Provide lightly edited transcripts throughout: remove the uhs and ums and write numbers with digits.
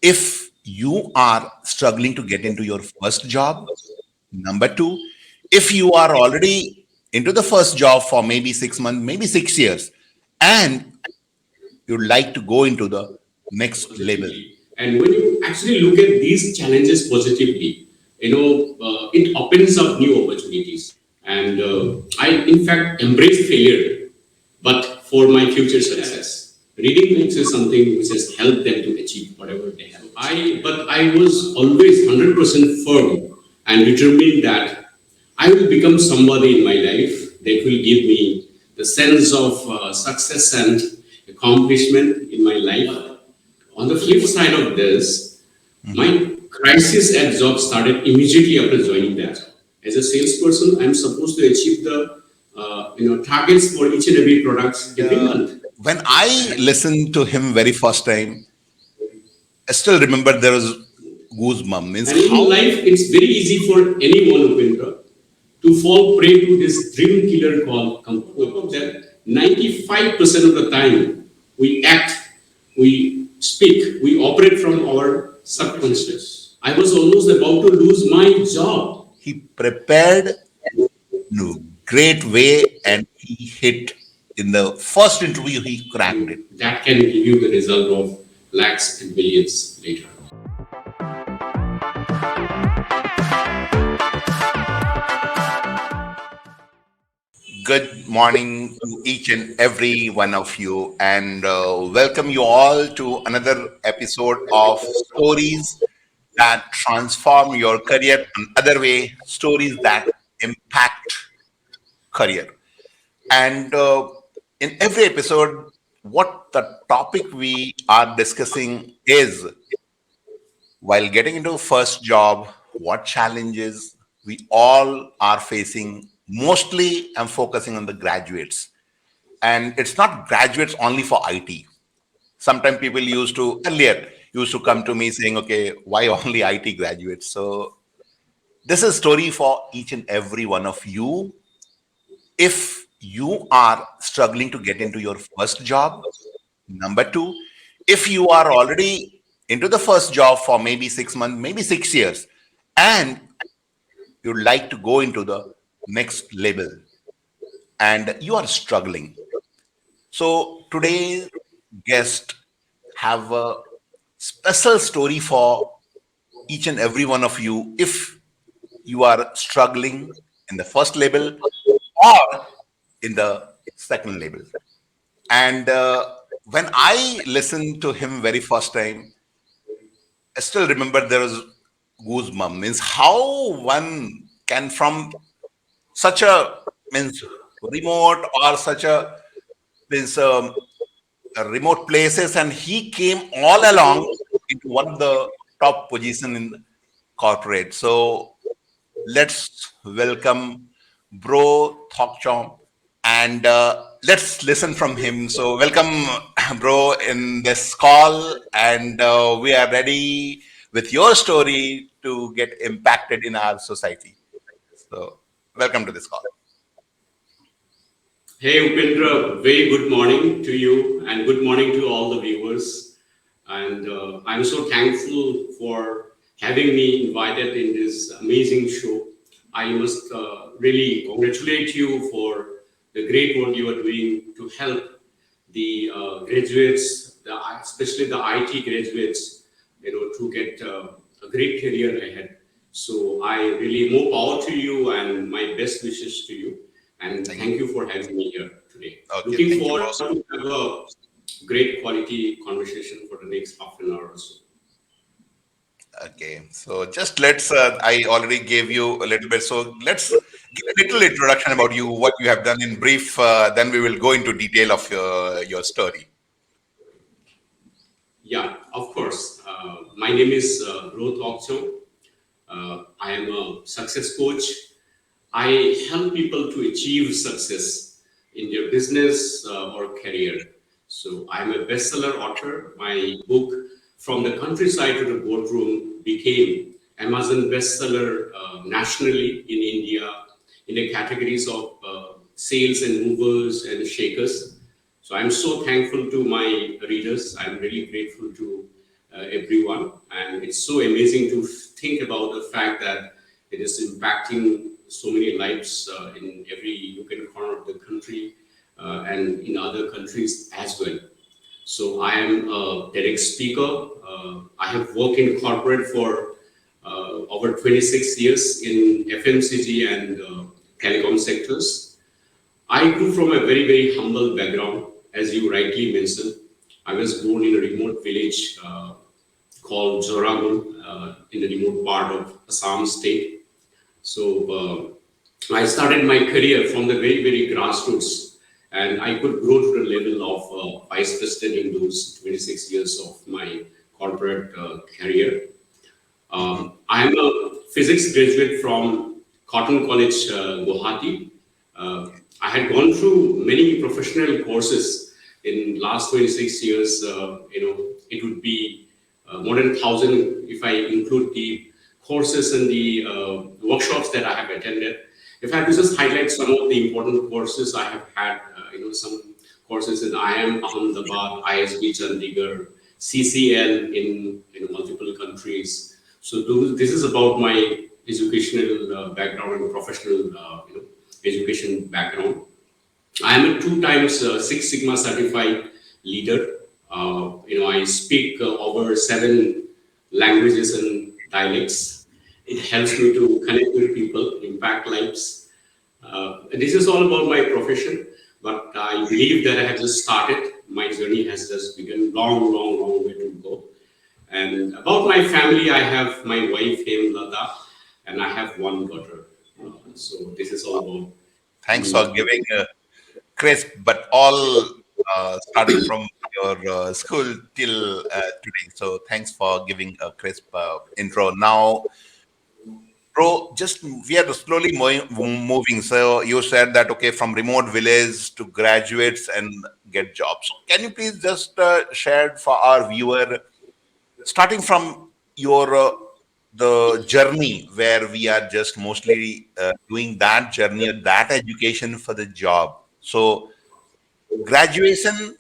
if you are struggling to get into your first job. Number two, if you are already into the first job for maybe 6 months, maybe 6 years, and you'd like to go into the next level. And when you actually look at these challenges positively, it opens up new opportunities. And I, in fact, embrace failure, but for my future success. Reading books is something which has helped them to achieve whatever they have. But I was always 100% firm and determined that I will become somebody in my life that will give me the sense of success and accomplishment in my life. On the flip side of this, my crisis at job started immediately after joining that. As a salesperson, I'm supposed to achieve the targets for each and every product every month. When I listened to him very first time, I still remember there was goosebumps. Means And in life, it's very easy for anyone, Upendra, to fall prey to this dream killer called comfort. That 95% of the time we act, we speak, we operate from our subconscious. I was almost about to lose my job. he prepared in a great way and he hit in the first interview, he cracked it. That can give you the result of lakhs and millions later. Good morning to each and every one of you, and welcome you all to another episode of Stories that Transform Your Career. Another way, stories that impact career. And in every episode, what the topic we are discussing is while getting into first job, what challenges we all are facing. Mostly, I'm focusing on the graduates, and it's not graduates only for IT. Sometimes people used to come to me saying, "Okay, why only IT graduates?" So this is a story for each and every one of you. If you are struggling to get into your first job, number two, if you are already into the first job for maybe 6 months, maybe 6 years, and you'd like to go into the next level and you are struggling. So today's guest have a special story for each and every one of you if you are struggling in the first level or in the second level. And when I listened to him very first time, I still remember there was goosebumps. Means how one can from such a means remote or such a means remote places, and he came all along into one of the top position in corporate. So let's welcome Bro Thockchom, and let's listen from him. So welcome, bro, in this call, and we are ready with your story to get impacted in our society. So welcome to this call. Hey Upendra, very good morning to you and good morning to all the viewers. And I'm so thankful for having me invited in this amazing show. I must really congratulate you for the great work you are doing to help the graduates, especially the IT graduates, to get a great career ahead. So I really more power to you and my best wishes to you. And thank you for having me here today. Okay, Looking thank you, forward bro. to have a great quality conversation for the next half an hour or so. Okay, so just let's. I already gave you a little bit, so let's give a little introduction about you, what you have done in brief. Then we will go into detail of your story. Yeah, of course. My name is Bro Thockchom. I am a success coach. I help people to achieve success in their business or career. So I'm a bestseller author. My book, From the Countryside to the Boardroom, became Amazon bestseller nationally in India in the categories of sales and movers and shakers. So I'm so thankful to my readers. I'm really grateful to everyone. And it's so amazing to think about the fact that it is impacting so many lives in every nook and corner of the country and in other countries as well. So I am a TEDx speaker. I have worked in corporate for over 26 years in FMCG and telecom sectors. I grew from a very, very humble background, as you rightly mentioned. I was born in a remote village called Zoragun in the remote part of Assam state. So I started my career from the very, very grassroots, and I could grow to the level of vice president in those 26 years of my corporate career. Mhm. I'm a physics graduate from Cotton College, Guwahati. I had gone through many professional courses in last 26 years. It would be more than 1,000 if I include the courses and the workshops that I have attended. If I have to just highlight some of the important courses I have had, some courses in IIM Ahmedabad, ISB Chandigarh, CCL in multiple countries. So this is about my educational background and professional education background. I am a two times Six Sigma certified leader. I speak over 7 languages and dialects. It helps me to connect with people, impact lives. This is all about my profession, but I believe that I have just started. My journey has just begun. Long, long, long way to go. And about my family, I have my wife named Lada, and I have one daughter. So this is all about Thanks for me. giving crisp, but all starting from your school till today. So thanks for giving a crisp intro. Now, bro, just we are slowly moving. So you said that okay, from remote village to graduates and get jobs. So can you please just share for our viewer, starting from your the journey where we are just mostly doing that journey or that education for the job. So graduation,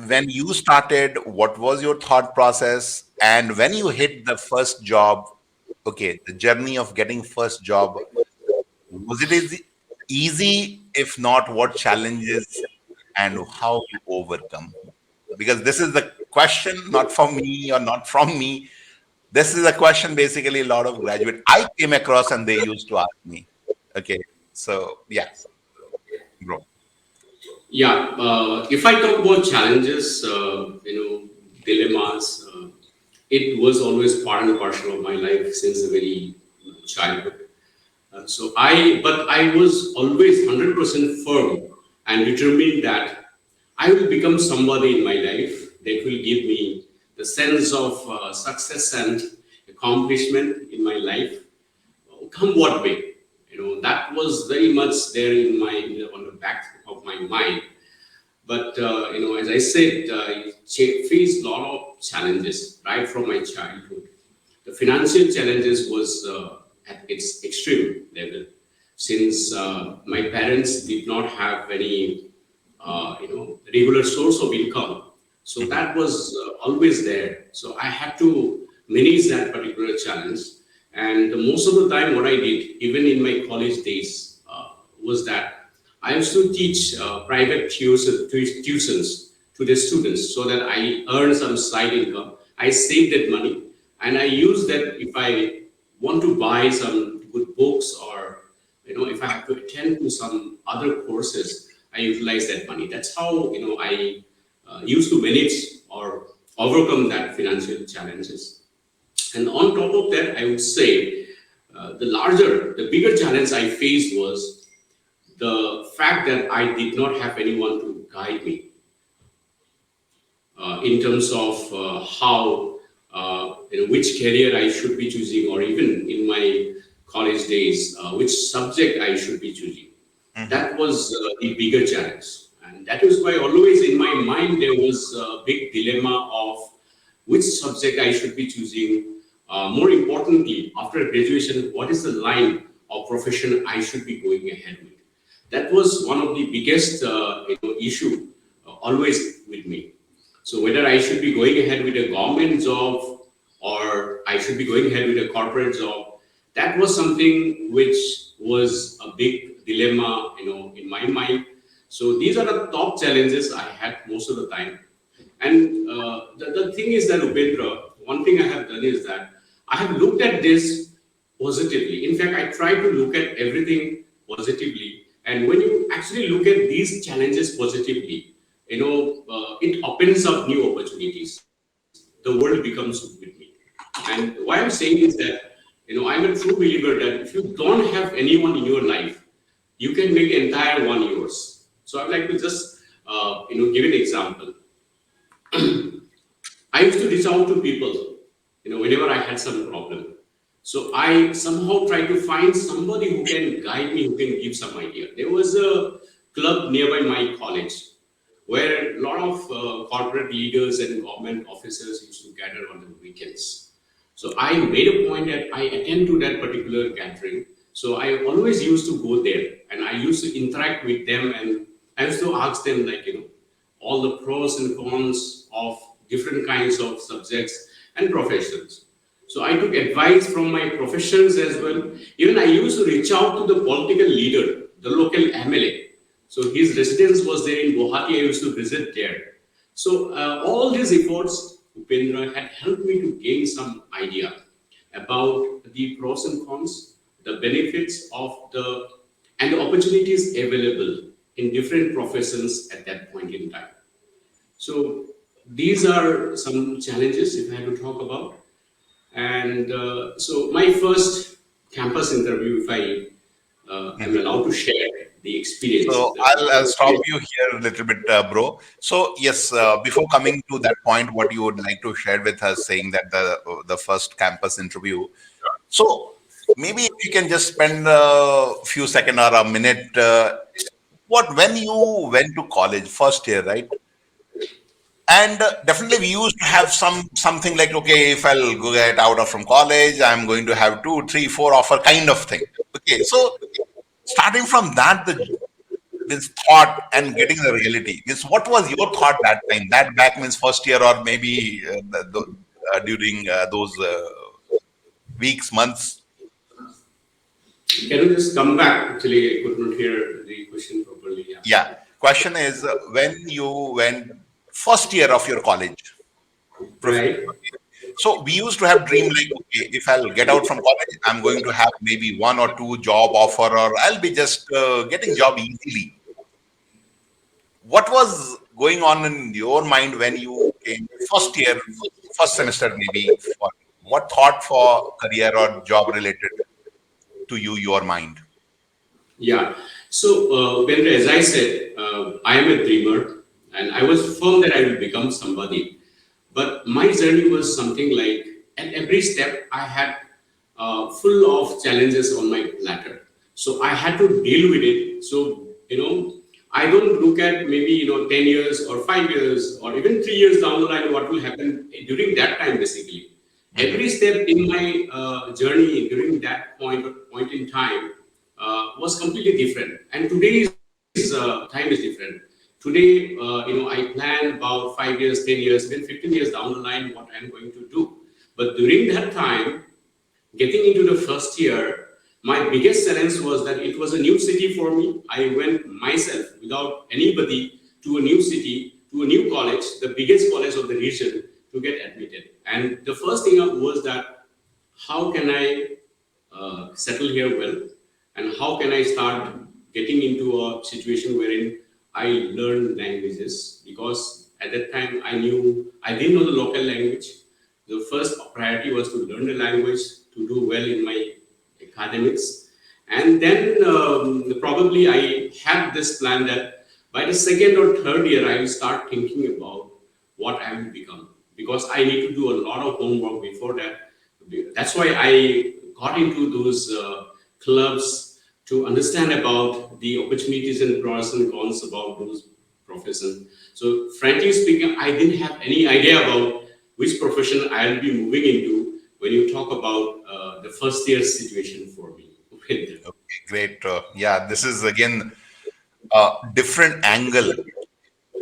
when you started, what was your thought process? And when you hit the first job, okay, the journey of getting first job, was it easy? If not, what challenges and how you overcome? Because this is the question, not from me or not from me. This is a question basically a lot of graduate I came across and they used to ask me. Okay, so yeah, bro. Yeah, if I talk about challenges, dilemmas, it was always part and parcel of my life since the very childhood. But I was always 100% firm and determined that I will become somebody in my life that will give me the sense of success and accomplishment in my life, come what may. That was very much there in my on the back of my mind. But as I said, I faced a lot of challenges right from my childhood. The financial challenges was at its extreme level, since my parents did not have any regular source of income. So Mhm. that was always there. So I had to manage that particular challenge. And most of the time, what I did, even in my college days, was that I used to teach private tuitions to the students so that I earn some side income. I save that money and I use that if I want to buy some good books, or if I have to attend to some other courses, I utilize that money. That's how I used to manage or overcome that financial challenges. And on top of that, I would say the bigger challenge I faced was the fact that I did not have anyone to guide me in terms of how which career I should be choosing, or even in my college days, which subject I should be choosing. Mhm. That was the bigger challenge, and that is why always in my mind there was a big dilemma of which subject I should be choosing. More importantly, after graduation, what is the line of profession I should be going ahead with? That was one of the biggest issue always with me. So whether I should be going ahead with a government job or I should be going ahead with a corporate job, that was something which was a big dilemma, in my mind. So these are the top challenges I had most of the time. And the thing is that, Upendra, one thing I have done is that I have looked at this positively. In fact, I try to look at everything positively. And when you actually look at these challenges positively, it opens up new opportunities. The world becomes with me. And why I'm saying is that, I'm a true believer that if you don't have anyone in your life, you can make the entire one yours. So I'd like to just, give an example. I used to reach out to people, whenever I had some problem. So I somehow try to find somebody who can guide me, who can give some idea. There was a club nearby my college where a lot of corporate leaders and government officers used to gather on the weekends. So I made a point that I attend to that particular gathering. So I always used to go there and I used to interact with them, and I used to ask them, like, all the pros and cons of different kinds of subjects and professions. So I took advice from my professions as well. Even I used to reach out to the political leader, the local MLA. So his residence was there in Guwahati. I used to visit there. So all these efforts, Upendra, had helped me to gain some idea about the pros and cons, the benefits of the and the opportunities available in different professions at that point in time. So these are some challenges if I had to talk about. And so my first campus interview, if I am Mhm. allowed to share the experience, So I'll stop you here a little bit, bro. So yes, before coming to that point, what you would like to share with us, saying that the first campus interview. So maybe if you can just spend a few seconds or a minute. What when you went to college first year, right? And definitely we used to have something like, okay, if I'll go get out of from college, I'm going to have two, three, four offer kind of thing. Okay, so starting from that, the this thought and getting the reality. This what was your thought that time? That back means first year or maybe during those weeks, months. can you just come back? Actually, I could not hear the question properly. Yeah. Yeah. Question is when you went first year of your college. Right. So we used to have dream like, okay, if I'll get out from college, I'm going to have maybe one or two job offer, or I'll be just getting job easily. What was going on in your mind when you came first year, first semester maybe? For, what thought for career or job related to you, your mind? Yeah. So, Vendra, as I said, I am a dreamer, and I was firm that I will become somebody. But my journey was something like at every step I had full of challenges on my ladder. So I had to deal with it. So I don't look at maybe 10 years or 5 years or even 3 years down the line what will happen during that time. Basically, Mhm. every step in my journey during that point in time was completely different. And today's time is different. Today, I plan about 5 years, 10 years, even 15 years down the line what I'm going to do. But during that time, getting into the first year, my biggest challenge was that it was a new city for me. I went myself without anybody to a new city, to a new college, the biggest college of the region, to get admitted. And the first thing was that how can I settle here well, and how can I start getting into a situation wherein I learn languages, because at that time I didn't know the local language. The first priority was to learn the language to do well in my academics, and then probably I had this plan that by the second or third year I will start thinking about what I will become, because I need to do a lot of homework before that. That's why I got into those clubs to understand about the opportunities and pros and cons about those professions. So, frankly speaking, I didn't have any idea about which profession I'll be moving into when you talk about the first year situation for me. Okay, great. Yeah, this is again a different angle,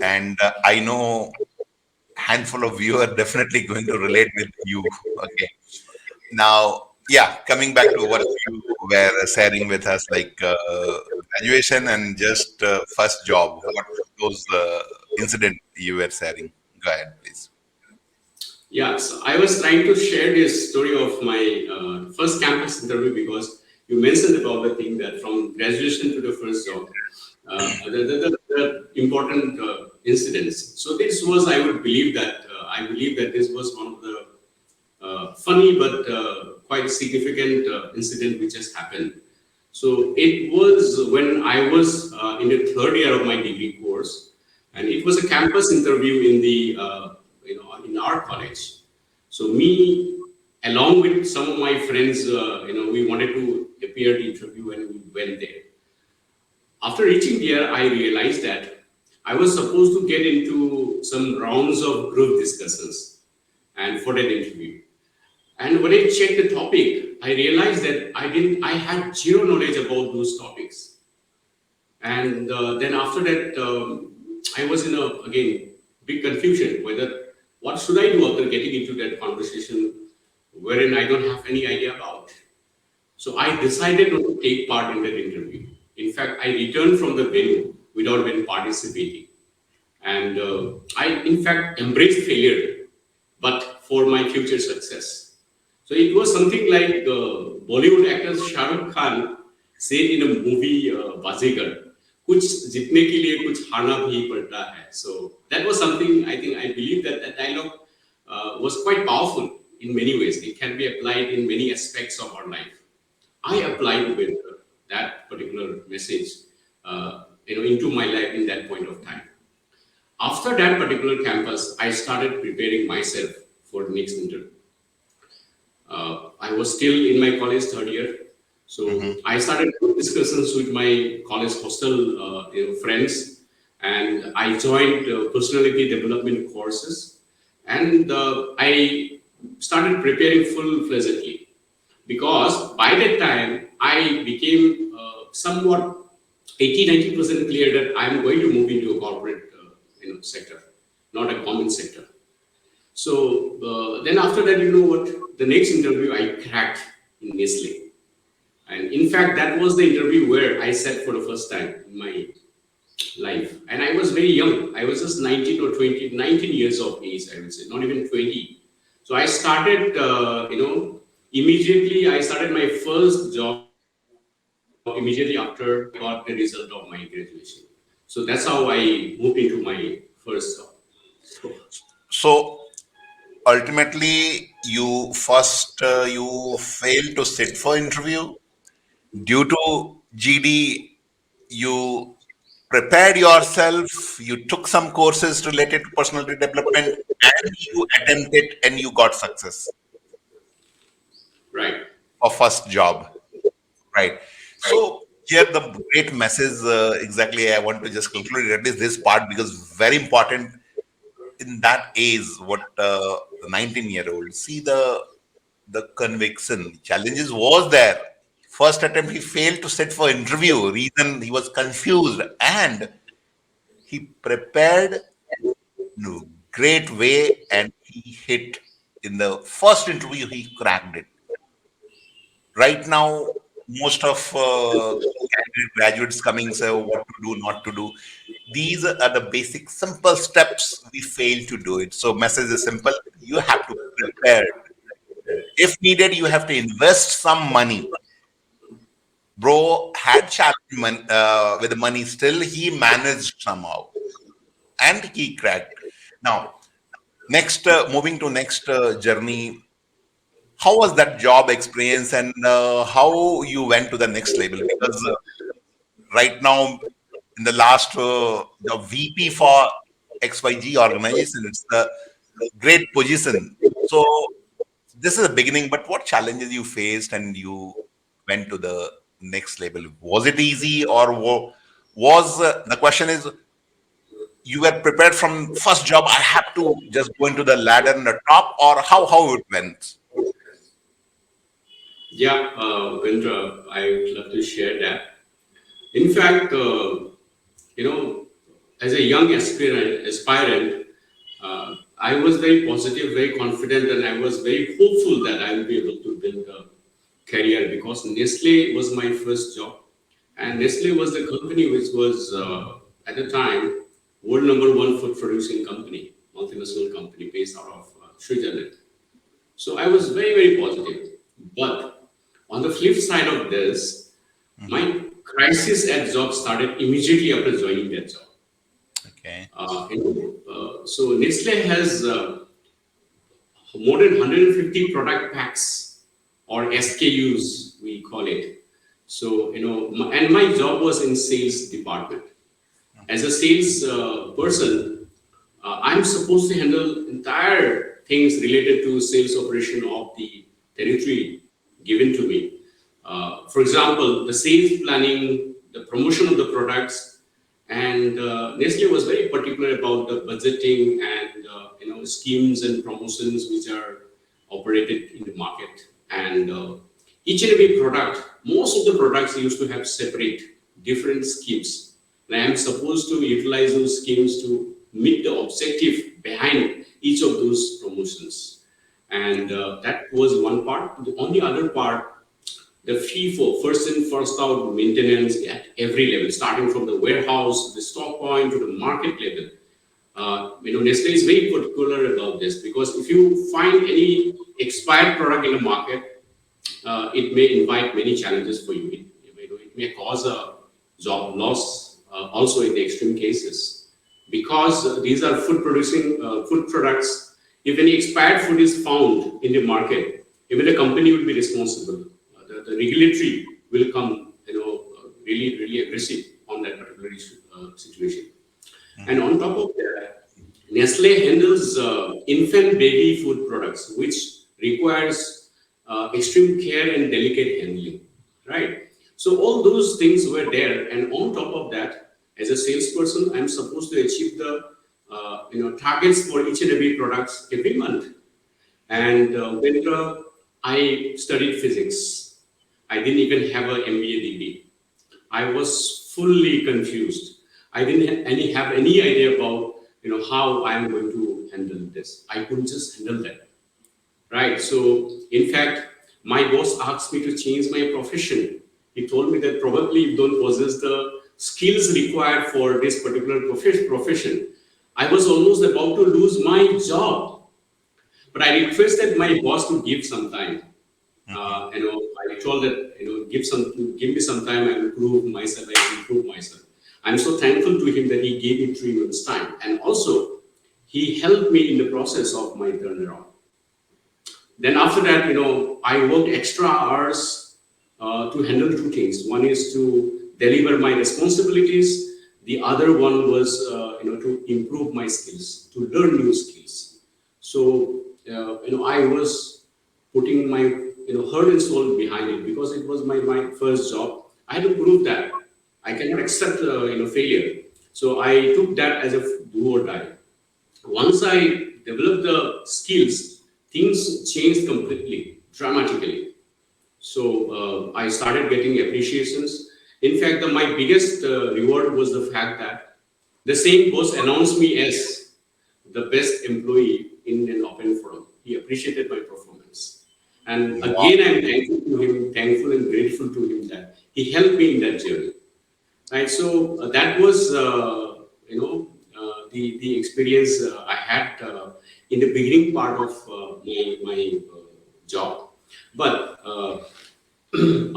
and I know handful of you are definitely going to relate with you. Okay. Now, yeah, coming back to what you were sharing with us, like graduation and just first job, what those incident you were sharing. Go ahead, please. Yeah, so I was trying to share this story of my first campus interview because you mentioned about the thing that from graduation to the first job, the important incidents. So this was, I believe that this was one of the funny but quite significant incident which has happened. So it was when I was in the third year of my degree course, and it was a campus interview in the in our college. So me, along with some of my friends, we wanted to appear the interview and we went there. After reaching there, I realized that I was supposed to get into some rounds of group discussions and for that interview. And when I checked the topic, I realized that I had zero knowledge about those topics. And then after that, I was in a, again, big confusion whether what should I do after getting into that conversation wherein I don't have any idea about. So I decided not to take part in that interview. In fact, I returned from the venue without even participating. And I, in fact, embraced failure, but for my future success. So it was something like Bollywood actor Shah Rukh Khan said in a movie Bazigar, कुछ जीतने के लिए कुछ हारना भी पड़ता है. So that was something I think I believe that that dialogue was quite powerful in many ways. It can be applied in many aspects of our life. I applied with that particular message, into my life in that point of time. After that particular campus, I started preparing myself for the next interview. I was still in my college third year, so Hmm. I started discussions with my college hostel friends, and I joined personality development courses, and I started preparing full-fledgedly because by that time I became somewhat 80-90% clear that I'm going to move into a corporate sector, not a common sector. So then after that, you know what? The next interview I cracked in Nestle. And in fact, that was the interview where I sat for the first time in my life. And I was very young. I was just 19 or 20, 19 years of age, I would say, not even 20. So I started, immediately I started my first job immediately after I got the result of my graduation. So that's how I moved into my first job. So So ultimately, you first you failed to sit for interview due to GD. You prepared yourself. You took some courses related to personality development, and you attempted, and you got success right. for first job. Right. So here the great message exactly I want to just conclude at least this part because very important in that age what the 19-year-old see the conviction challenges was there. First attempt he failed to sit for interview. Reason he was confused and he prepared in a great way and he hit in the first interview he cracked it. Right now most of candidate graduates coming say what to do not to do, these are the basic simple steps we fail to do it. So message is simple, you have to prepare, if needed you have to invest some money. Bro had challenge with the money, still he managed somehow and he cracked. Now next moving to next journey, how was that job experience and how you went to the next level? Because right now in the last the VP for XYG organization, it's a great position. So this is a beginning, but what challenges you faced and you went to the next level? Was it easy or was the question is you were prepared from first job? I have to just go into the ladder in the top, or how it went? Yeah, Upendra, I would love to share that. In fact, you know, as a young aspirant, I was very positive, very confident, and I was very hopeful that I will be able to build a career because Nestle was my first job. And Nestle was the company which was, at the time, world number one food producing company, multinational company based out of Switzerland. So I was very, very positive. But on the flip side of this, Mhm. my crisis at job started immediately after joining that job. Okay. So Nestle has more than 150 product packs or SKUs, we call it. So, and my job was in sales department. As a sales person, I'm supposed to handle entire things related to sales operation of the territory given to me. For example, the sales planning, the promotion of the products, and Nestle was very particular about the budgeting and schemes and promotions which are operated in the market. And each and every product, most of the products used to have separate different schemes. And I am supposed to utilize those schemes to meet the objective behind each of those promotions. And that was one part. On the other part, the fee for first in, first out maintenance at every level, starting from the warehouse, the stock point to the market level. Nestle is very particular about this because if you find any expired product in the market, it may invite many challenges for you. It may cause a job loss also in the extreme cases because these are food producing food products. If any expired food is found in the market, even the company will be responsible. The regulatory will come, really, really aggressive on that particular situation. And Mhm. on top of that, Nestle handles infant baby food products, which requires extreme care and delicate handling, right? So all those things were there, and on top of that, as a salesperson, I'm supposed to achieve the targets for each and every products every month. And when I studied physics, I didn't even have an MBA degree. I was fully confused. I didn't have any idea about how I'm going to handle this. I couldn't just handle that, right? So in fact, my boss asked me to change my profession. He told me that probably you don't possess the skills required for this particular profession. I was almost about to lose my job, but I requested my boss to give some time. Mhm. I told that, give me some time, I will prove myself, I will improve myself. I'm so thankful to him that he gave me 3 months time. And also, he helped me in the process of my turnaround. Then after that, I worked extra hours to handle two things. One is to deliver my responsibilities. The other one was, to improve my skills, to learn new skills. So, I was putting my, heart and soul behind it because it was my first job. I had to prove that I cannot accept, failure. So I took that as a do or die. Once I developed the skills, things changed completely, dramatically. So I started getting appreciations. In fact, my biggest reward was the fact that the same boss announced me as the best employee in an open forum. He appreciated my performance. And Wow. again, I'm thankful to him, thankful and grateful to him that he helped me in that journey. Right. So that was, the experience I had in the beginning part of my job. But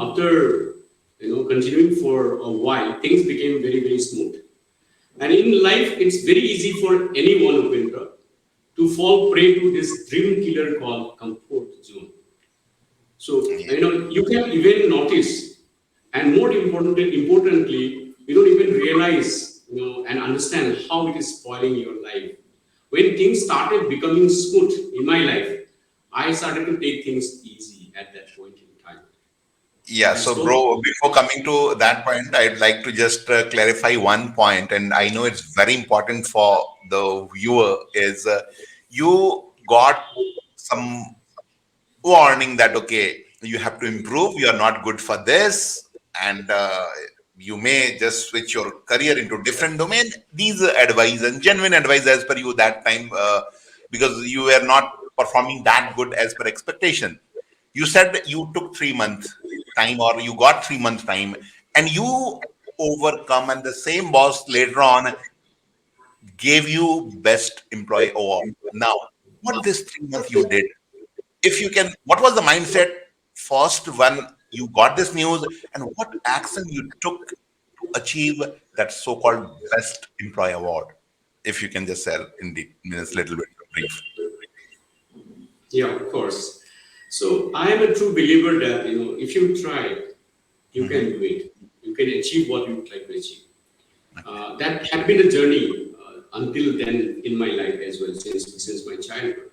after continuing for a while, things became very very smooth. And in life, it's very easy for anyone, Upendra, to fall prey to this dream killer called comfort zone. So, Yeah. you can even notice, and more importantly, you don't even realize, and understand how it is spoiling your life. When things started becoming smooth in my life, I started to take things easy at that point in time. Yeah, I so stopped. bro, before coming to that point, I'd like to just clarify one point, and I know it's very important for the viewer. Is you got some warning that okay, you have to improve, you are not good for this, and you may just switch your career into different domain. These advice and genuine advice as per you that time because you were not performing that good as per expectation. You said you took 3 months time, or you got 3 months time, and you overcome, and the same boss later on gave you best employee award. Now, what this 3 months you did? If you can, what was the mindset first when you got this news, and what action you took to achieve that so-called best employee award? If you can just share in the minutes, little bit brief. Yeah, of course. So I am a true believer that if you try, you can do it. You can achieve what you try to achieve. That had been a journey until then in my life as well, since my childhood.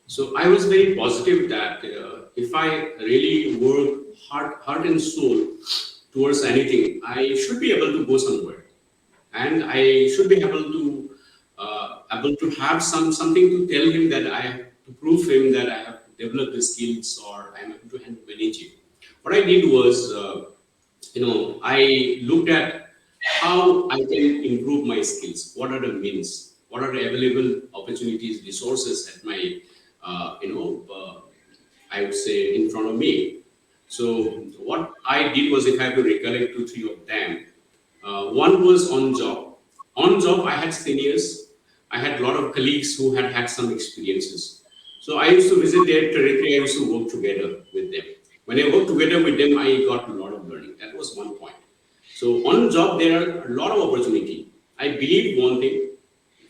So I was very positive that if I really work heart and soul towards anything, I should be able to go somewhere, and I should be able to have something to tell him, that I have to prove him that I have developed the skills, or I'm able to handle manage it. What I did was, I looked at how I can improve my skills. What are the means? What are the available opportunities, resources at my, I would say, in front of me. So what I did was, if I have to recollect two, three of them, one was on job. On job, I had seniors. I had a lot of colleagues who had had some experiences. So I used to visit their territory. I used to work together with them. When I worked together with them, I got a lot of learning. That was one point. So on job, there are a lot of opportunity. I believe one thing,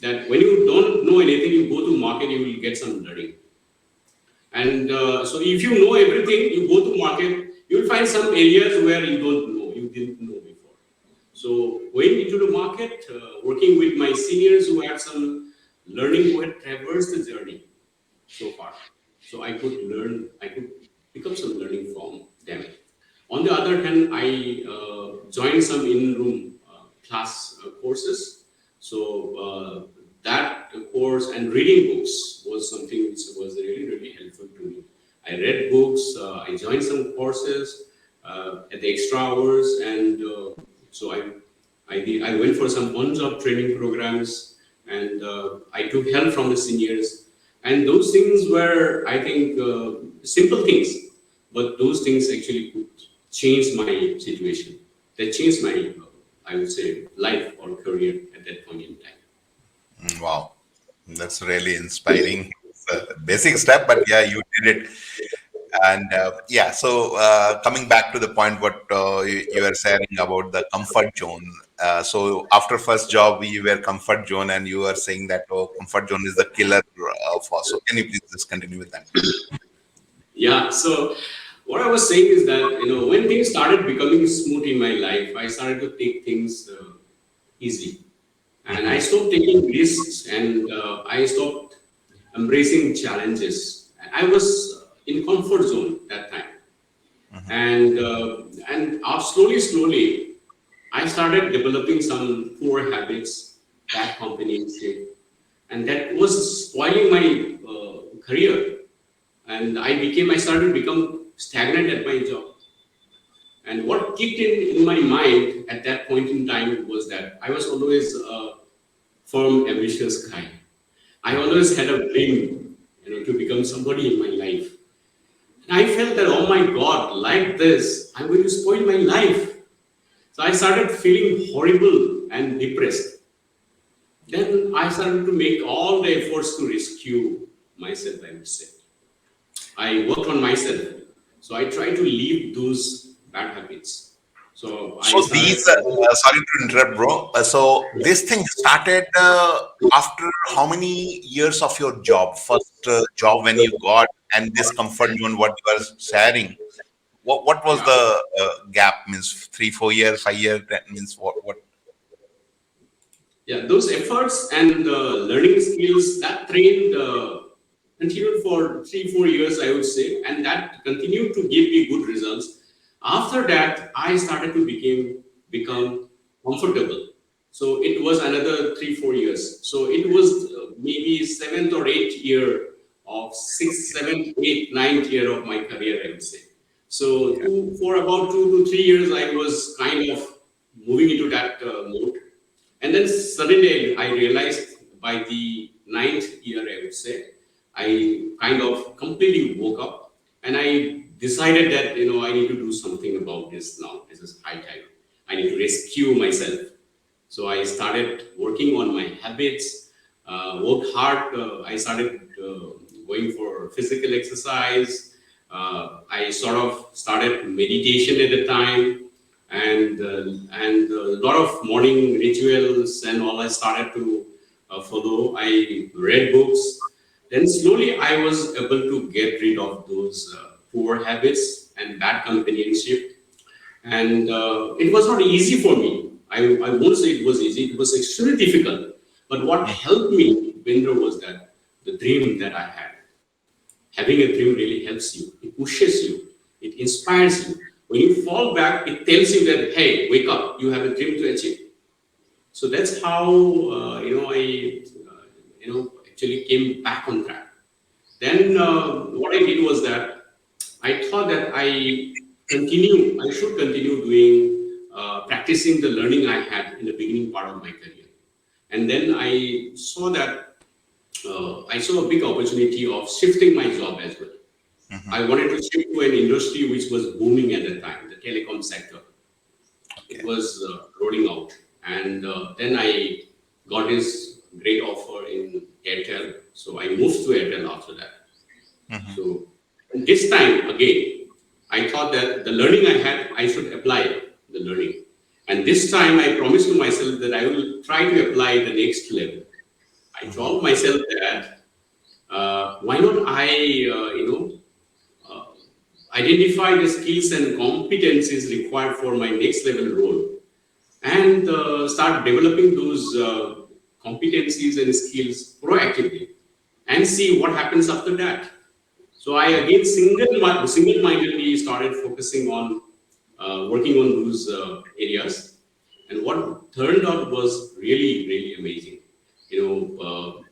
that when you don't know anything, you go to market, you will get some learning. And so if you know everything, you go to market, you will find some areas where you don't know, you didn't know before. So going into the market, working with my seniors who had some learning, who had traversed the journey so far. So I could learn, I could pick up some learning from them. On the other hand, I joined some in-room class courses. So that course and reading books was something which was really, really helpful to me. I read books, I joined some courses at the extra hours, and so I went for some on-job training programs, and I took help from the seniors. And those things were, I think, simple things, but those things actually could change my situation. They changed my, I would say, life or career at that point in time. Wow, that's really inspiring. It's a basic step, but yeah, you did it. And yeah, so coming back to the point, what you were saying about the comfort zone. So after first job, we were comfort zone, and you were saying that, oh, comfort zone is the killer for. So can you please just continue with that? Yeah. So what I was saying is that when things started becoming smooth in my life, I started to take things easy, and I stopped taking risks, and I stopped embracing challenges. I was in comfort zone that time, and slowly, I started developing some poor habits, bad companionship, and that was spoiling my career. And I started to become stagnant at my job. And what kicked in my mind at that point in time was that I was always a firm, ambitious guy. I always had a dream, to become somebody in my life. And I felt that, oh my God, like this, I'm going to spoil my life. So I started feeling horrible and depressed. Then I started to make all the efforts to rescue myself, I would say. I worked on myself. So I try to leave those bad habits. So I So started these, to, sorry to interrupt, bro. So this thing started after how many years of your job? First job when you got, and this comfort zone, what you are sharing. What was yeah, the gap? Means 3, 4 years, 5 years. That means what? What? yeah, those efforts and learning skills that trained continued for 3, 4 years, I would say, and that continued to give me good results. After that, I started to become comfortable. So it was another 3, 4 years. So it was maybe seventh or eighth year of sixth, seventh, eighth, ninth year of my career, I would say. So for about 2 to 3 years, I was kind of moving into that mode. And then suddenly I realized by the ninth year, I would say, I kind of completely woke up and I decided that, I need to do something about this now. This is high time. I need to rescue myself. So I started working on my habits, worked hard. I started going for physical exercise. I sort of started meditation at the time, and a lot of morning rituals and all I started to follow. I read books. Then slowly I was able to get rid of those poor habits and bad companionship, and it was not easy for me. I won't say it was easy, it was extremely difficult. But what helped me, Bindra, was that the dream that I had. Having a dream really helps you, it pushes you, it inspires you. When you fall back, it tells you that, hey, wake up, you have a dream to achieve. So that's how, I, actually came back on track. Then what I did was that I thought that I should continue doing, practicing the learning I had in the beginning part of my career. And then I saw a big opportunity of shifting my job as well. Mhm. I wanted to shift to an industry which was booming at the time, the telecom sector. It Okay. was rolling out. And then I got this great offer in Airtel. So I moved to Airtel after that. Mhm. So this time again, I thought that the learning I had, I should apply the learning. And this time I promised to myself that I will try to apply the next level. I Mhm. told myself that why not uh, identify the skills and competencies required for my next level role and start developing those competencies and skills proactively and see what happens after that. So I again single-mindedly started focusing on working on those areas, and what turned out was really really amazing. You know,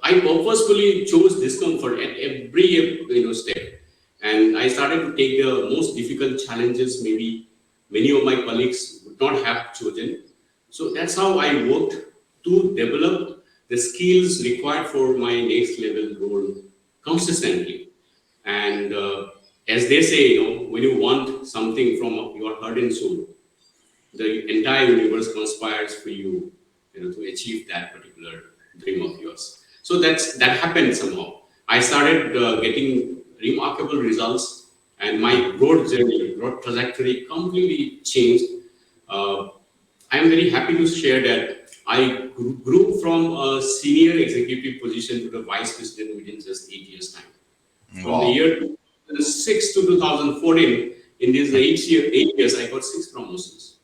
I purposefully chose discomfort at every step, and I started to take the most difficult challenges maybe many of my colleagues would not have chosen. So that's how I worked to develop the skills required for my next level role consistently. And as they say, when you want something from your heart and soul, the entire universe conspires for you, to achieve that particular dream of yours. So that happened somehow. I started getting remarkable results, and my growth trajectory completely changed. Uh, I'm very happy to share that I grew from a senior executive position to the vice president within just 8 years' time. From the Wow. year 2006 to 2014, in these 8 years, I got 6 promotions.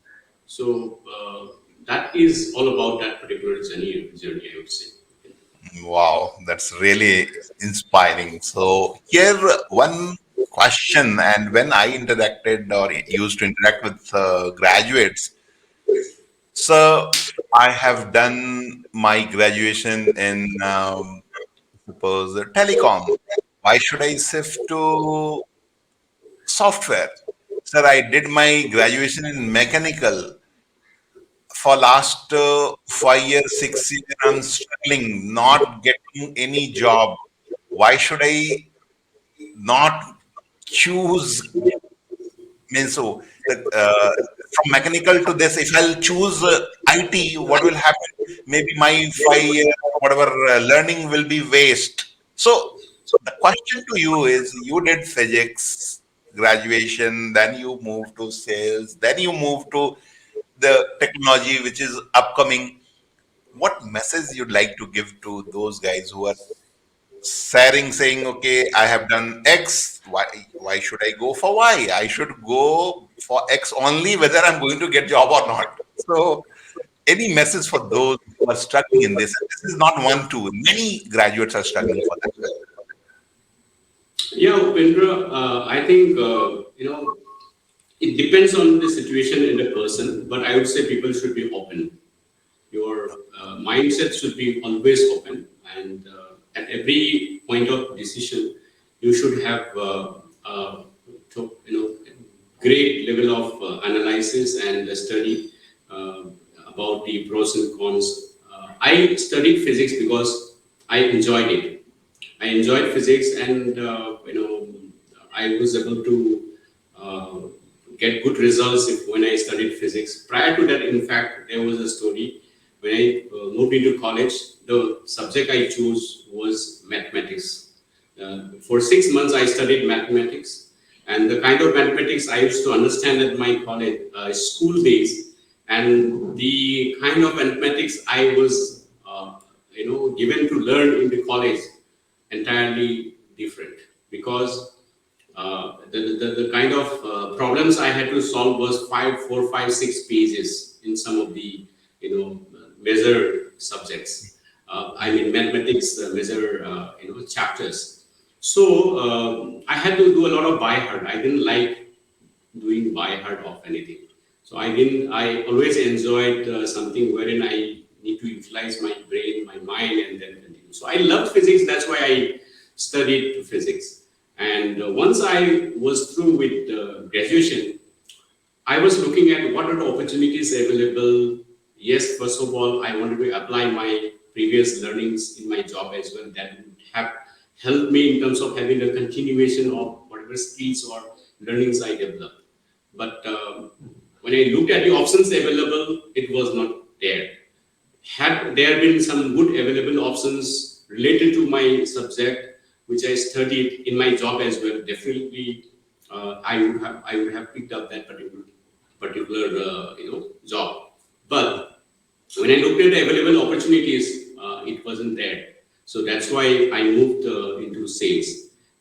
So that is all about that particular journey, I would say. Wow, that's really inspiring. So here one question, and when I interacted or used to interact with graduates, so I have done my graduation in suppose telecom. Why should I shift to software? Sir, I did my graduation in mechanical. For last 5 years, 6 years, I'm struggling, not getting any job. Why should I not choose? Means so that from mechanical to this, if I'll choose IT, what will happen? Maybe my 5 year whatever learning will be waste. So the question to you is: you did physics graduation, then you move to sales, then you move to the technology which is upcoming. What message you'd like to give to those guys who are sharing, saying, okay, I have done X, why should I go for Y? I should go for X only whether I'm going to get job or not. So any message for those who are struggling in this? This is not one, two. Many graduates are struggling for that. Yeah, Upendra, I think, it depends on the situation and the person, but I would say people should be open. Your mindset should be always open, and at every point of decision, you should have great level of analysis and study uh, about the pros and cons. I studied physics because I enjoyed it. I enjoyed physics, and I was able to uh, get good results when I studied physics. Prior to that, in fact, there was a story. When I moved into college, the subject I chose was mathematics. For 6 months, I studied mathematics, and the kind of mathematics I used to understand at my college school days, and the kind of mathematics I was given to learn in the college, entirely different, because the kind of problems I had to solve was 5, 4, 5, 6 pages in some of the major subjects. I mean mathematics major chapters. So I had to do a lot of by heart. I didn't like doing by heart of anything. So I didn't. I always enjoyed something wherein I need to utilize my brain, my mind, and then continue. So I loved physics. That's why I studied physics. And once I was through with graduation, I was looking at what are the opportunities available. Yes, first of all, I wanted to apply my previous learnings in my job as well. That would have helped me in terms of having a continuation of whatever skills or learnings I developed. But when I looked at the options available, it was not there. Had there been some good available options related to my subject, which I studied in my job as well, definitely I would have picked up that particular job. But when I looked at the available opportunities, it wasn't there. So that's why I moved into sales.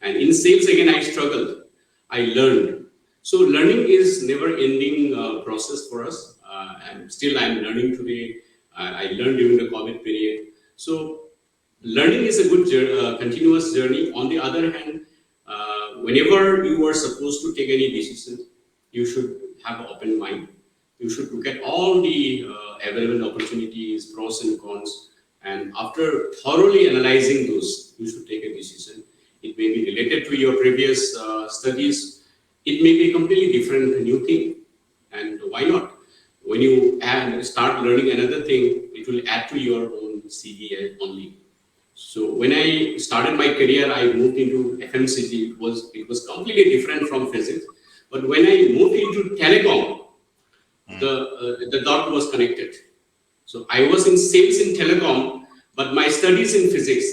And in sales again, I struggled. I learned. So learning is never-ending process for us. And still, I'm learning today. I learned during the COVID period. So learning is a good continuous journey. On the other hand, whenever you are supposed to take any decision, you should have an open mind. You should look at all the available opportunities, pros and cons, and after thoroughly analyzing those, you should take a decision. It may be related to your previous studies. It may be a completely different new thing, and why not? When you start learning another thing, it will add to your own CV only. So when I started my career, I moved into FMCG. It was completely different from physics. But when I moved into telecom, the dot was connected. So I was in sales in telecom, but my studies in physics,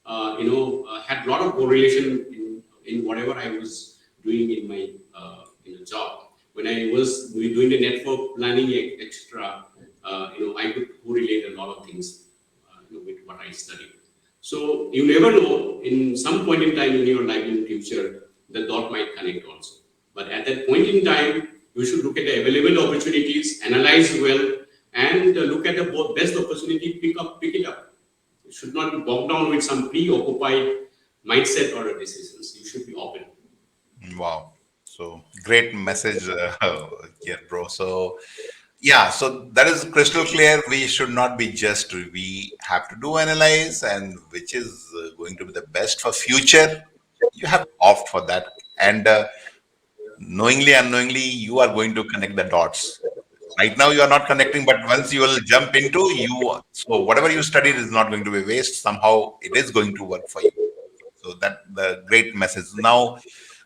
had a lot of correlation in whatever I was doing in my job. When I was doing the network planning, etc., I could correlate a lot of things with what I studied. So you never know. In some point in time in your life in the future, the dot might connect also. But at that point in time, you should look at the available opportunities, analyze well, and look at the best opportunity, pick it up. You should not be bogged down with some preoccupied mindset or decisions. You should be open. Wow. So great message here, bro. So yeah, so that is crystal clear. We should not be just, we have to do analyze, and which is going to be the best for future. You have to opt for that. And knowingly, unknowingly, you are going to connect the dots. Right now, you are not connecting, but once you will jump into you, so whatever you studied is not going to be waste. Somehow, it is going to work for you. So that the great message. Now,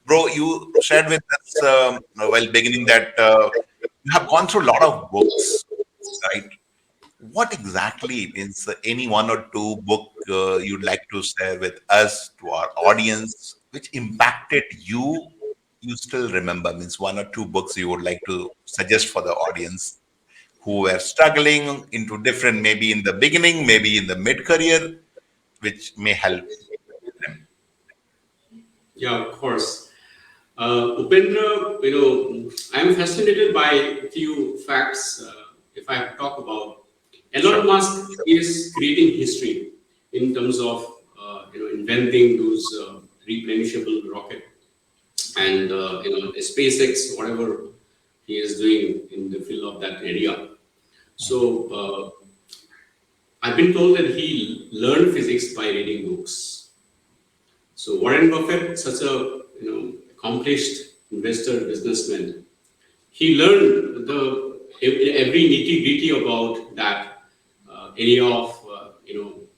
bro, you shared with us while beginning that you have gone through a lot of books, right? What exactly means any one or two book you'd like to share with us, to our audience, which impacted you? You still remember, means one or two books you would like to suggest for the audience who were struggling into different, maybe in the beginning, maybe in the mid career, which may help them. Yeah, of course. Upendra, I'm fascinated by a few facts. If I talk about Elon Sure. Musk is creating history in terms of inventing those replenishable rocket and SpaceX, whatever he is doing in the field of that area. So I've been told that he learned physics by reading books. So Warren Buffett, such a accomplished investor businessman, he learned the every nitty gritty about that area of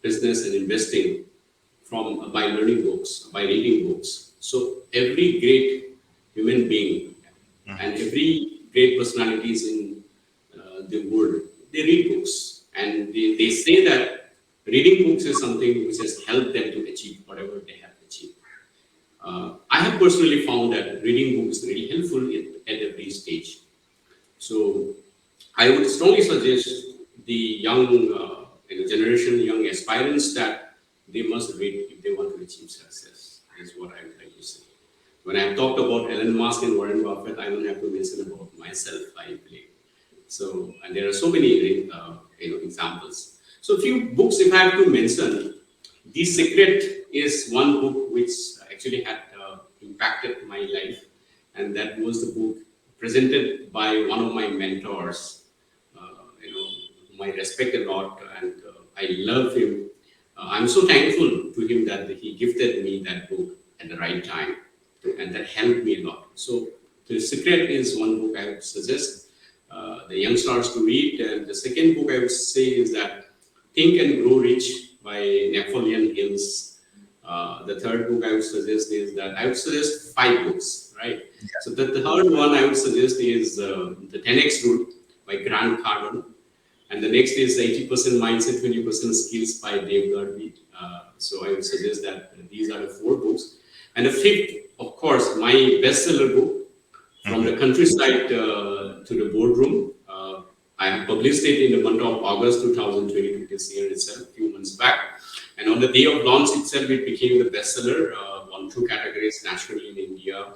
business and investing from by learning books, by reading books. So every great human being and every great personalities in the world, they read books, and they say that reading books is something which has helped them to achieve whatever they have achieved. I have personally found that reading books is really helpful at every stage. So I would strongly suggest the young generation, young aspirants, that they must read if they want to achieve success. Is what I would like to say. When I talked about Elon Musk and Warren Buffett, I don't have to mention about myself, I believe. So, and there are so many examples. So, a few books, if I have to mention, The Secret is one book which actually had impacted my life, and that was the book presented by one of my mentors, whom I respect a lot, and I love him. I'm so thankful to him that he gifted me that book at the right time, and that helped me a lot. So, The Secret is one book I would suggest the youngsters to read. And the second book I would say is that Think and Grow Rich by Napoleon Hills. The third book I would suggest is that I would suggest 5 books, right? Yeah. So the third one I would suggest is the 10x Rule by Grant Cardone. And the next is 80% Mindset, 20% Skills by Dave Garvey. So I would suggest that these are the 4 books. And the fifth, of course, my bestseller book, From the Countryside to the Boardroom. I have published it in the month of August 2022, this year itself, a few months back. And on the day of launch itself, it became the bestseller on 2 categories nationally in India.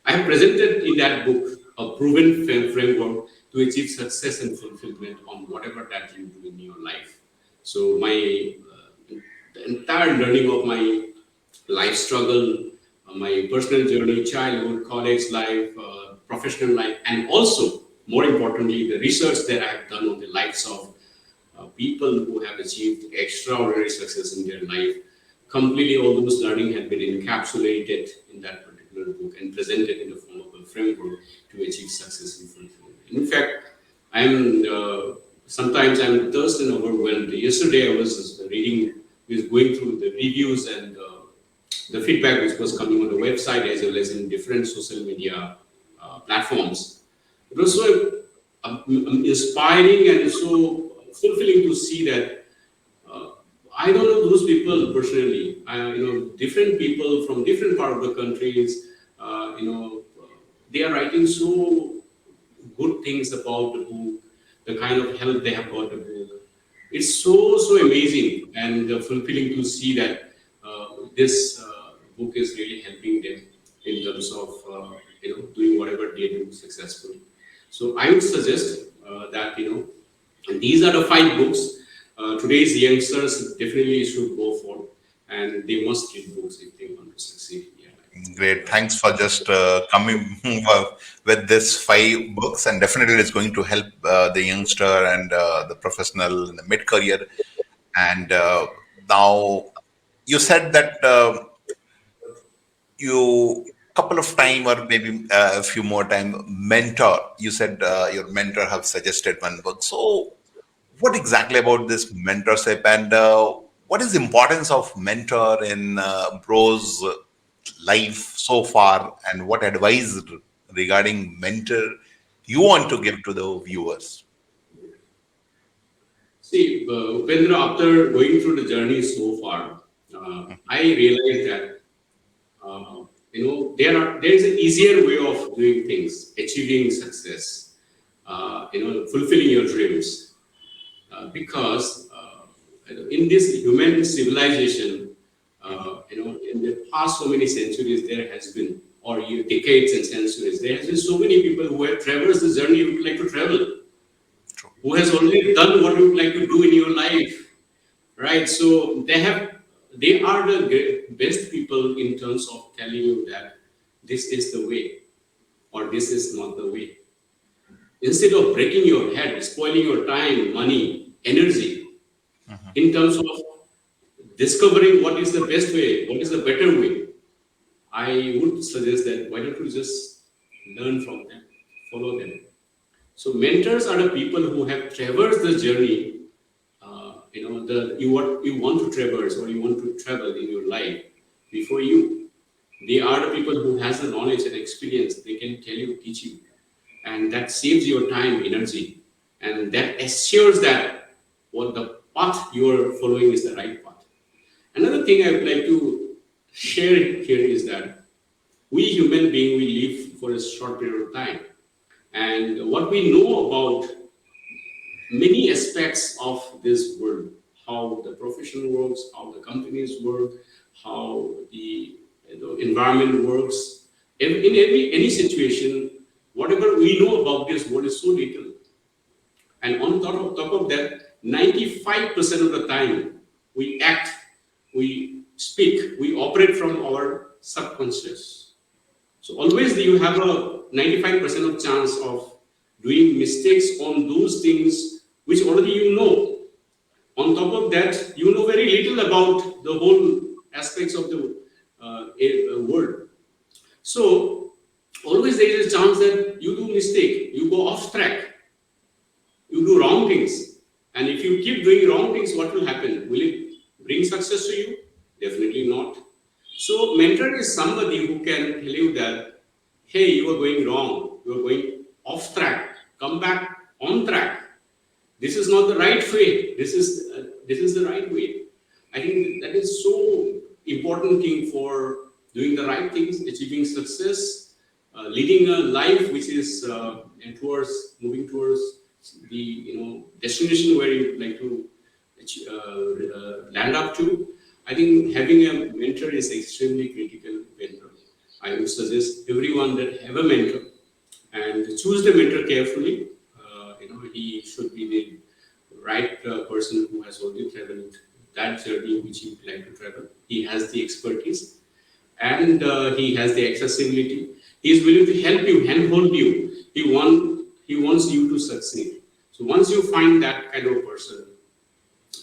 I have presented in that book a proven framework to achieve success and fulfillment on whatever that you do in your life. So my the entire learning of my life struggle, my personal journey, childhood, college life, professional life, and also, more importantly, the research that I have done on the lives of people who have achieved extraordinary success in their life. Completely all those learning have been encapsulated in that particular book and presented in the form of a framework to achieve success and fulfillment. In fact, sometimes I'm thirsty and overwhelmed. Yesterday I was going through the reviews and the feedback which was coming on the website as well as in different social media platforms. It was so inspiring and so fulfilling to see that I don't know those people personally. Different people from different part of the countries. They are writing so good things about the book, the kind of help they have got the book. It's so amazing and fulfilling to see that this book is really helping them in terms of doing whatever they do successfully. So I would suggest that these are the 5 books today's youngsters definitely should go for, and they must read books if they want to succeed. Yeah. Great. Thanks for just coming with this 5 books, and definitely it's going to help the youngster and the professional in the mid-career. And now you said that you couple of time or maybe a few more time mentor. You said your mentor have suggested one book. So what exactly about this mentorship, and what is the importance of mentor in Bro's life so far, and what advice regarding mentor you want to give to the viewers? See, Upendra, after going through the journey so far, I realized that there is an easier way of doing things, achieving success, fulfilling your dreams, because in this human civilization, in the past so many centuries there has been, or decades and centuries, there has been so many people who have traversed the journey you would like to travel, who has already done what you would like to do in your life, right? So they are the best people in terms of telling you that this is the way or this is not the way. Instead of breaking your head, spoiling your time, money, energy, in terms of discovering what is the best way, what is the better way, I would suggest that why don't you just learn from them, follow them. So mentors are the people who have traversed the journey, you want to traverse or you want to travel in your life before you. They are the people who has the knowledge and experience. They can tell you, teach you, and that saves your time, energy, and that assures that what the path you are following is the right path. Another thing I would like to share here is that we human beings we live for a short period of time, and what we know about many aspects of this world, how the profession works, how the companies work, how the environment works. In every any situation, whatever we know about this world is so little. And on top of that, 95% of the time we act, we speak, we operate from our subconscious. So always you have a 95% of chance of doing mistakes on those things which already you know. On top of that, you know very little about the whole aspects of the world. So always there is a chance that you do mistake, you go off track, you do wrong things. And if you keep doing wrong things, what will happen? Will it bring success to you? Definitely not. So mentor is somebody who can tell you that, hey, you are going wrong, you are going off track, come back on track. This is not the right way. This is the right way. I think that is so important thing for doing the right things, achieving success, leading a life which is and towards moving towards the destination where you like to land up to. I think having a mentor is extremely critical. Mentor. I would suggest everyone that have a mentor and choose the mentor carefully. He should be the right person who has already traveled that journey which you like to travel. He has the expertise and he has the accessibility. He is willing to help you, handhold you. He wants you to succeed. So once you find that kind of person,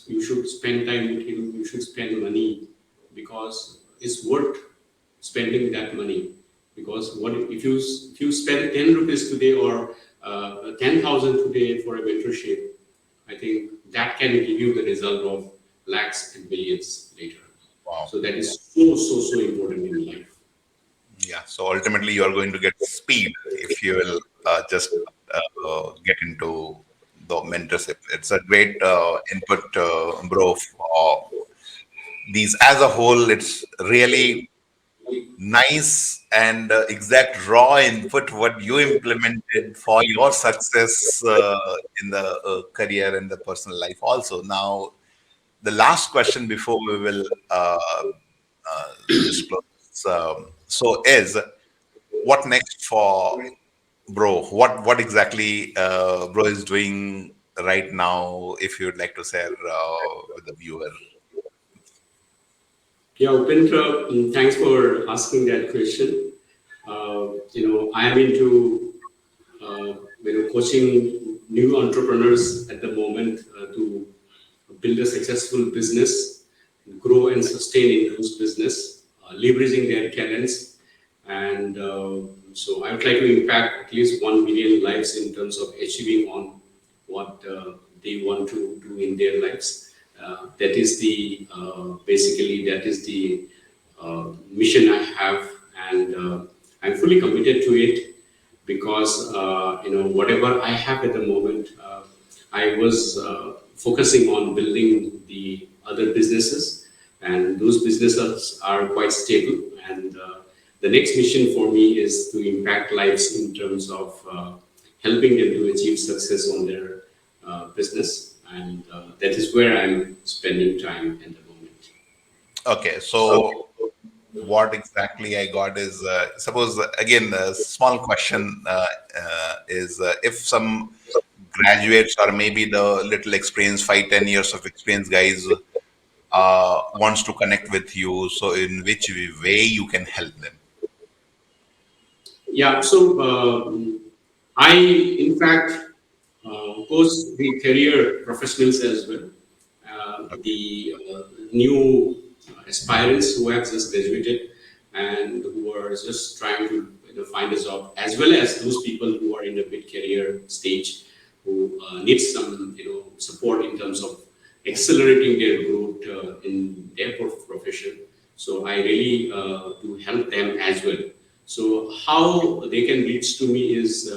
you should spend time with him. You should spend money because it's worth spending that money. Because what if you spend 10 rupees today or 10,000 today for a mentorship, I think that can give you the result of lakhs and millions later. Wow. So that is so important in life. Yeah. So ultimately, you are going to get speed if you will just get into the mentorship. It's a great input, bro. For these as a whole, it's really nice and exact raw input what you implemented for your success in the career and the personal life also. Now, the last question before we will just close. So is what next for bro? What exactly bro is doing right now? If you'd like to share with the viewer. Yeah, Upendra, thanks for asking that question. I am into coaching new entrepreneurs at the moment to build a successful business, grow and sustain in those business, leveraging their talents. And so I would like to impact at least 1 million lives in terms of achieving on what they want to do in their lives. That is the basically that is the mission I have, and I'm fully committed to it because whatever I have at the moment, I was focusing on building the other businesses, and those businesses are quite stable. And the next mission for me is to impact lives in terms of helping them to achieve success on their business, and that is where I'm spending time at the moment. Okay, so what exactly I got is suppose again a small question is if some graduates or maybe the little experience 5-10 years of experience guys wants to connect with you, so in which way you can help them? Yeah, so I, in fact, coach the career professionals as well, the new aspirants who have just graduated and who are just trying to find a job, as well as those people who are in the mid-career stage who need some support in terms of accelerating their growth in their profession. So I really do help them as well. So how they can reach to me is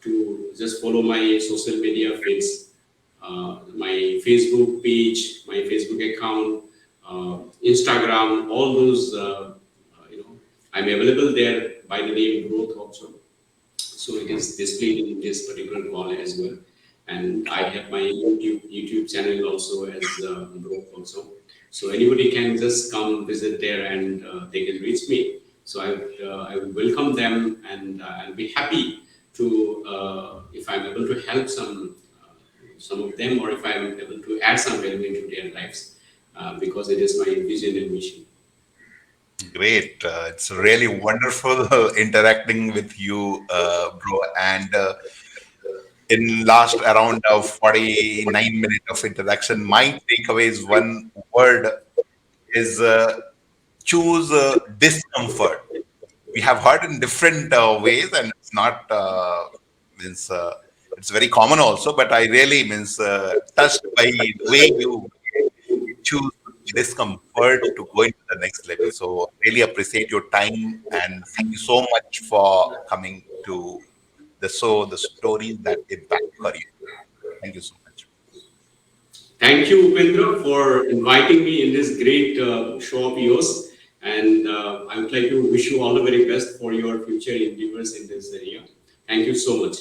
to just follow my social media feeds, my Facebook page, my Facebook account, Instagram, all those. I'm available there by the name Bro Thockchom. So it is displayed in this particular call as well. And I have my YouTube channel also as Bro also. So anybody can just come visit there and they can reach me. So I would welcome them, and I'll be happy to if I'm able to help some of them, or if I'm able to add some value into their lives, because it is my vision and mission. Great. It's really wonderful interacting with you, bro. And in last around 49 minutes of interaction, my takeaway is one word is choose discomfort. We have heard in different ways, and it's not means it's very common also. But I really means touched by the way you choose discomfort to go into the next level. So really appreciate your time, and thank you so much for coming to the stories that impact career. Thank you so much. Thank you, Upendra, for inviting me in this great show of yours. And I would like to wish you all the very best for your future endeavors in this area. Thank you so much.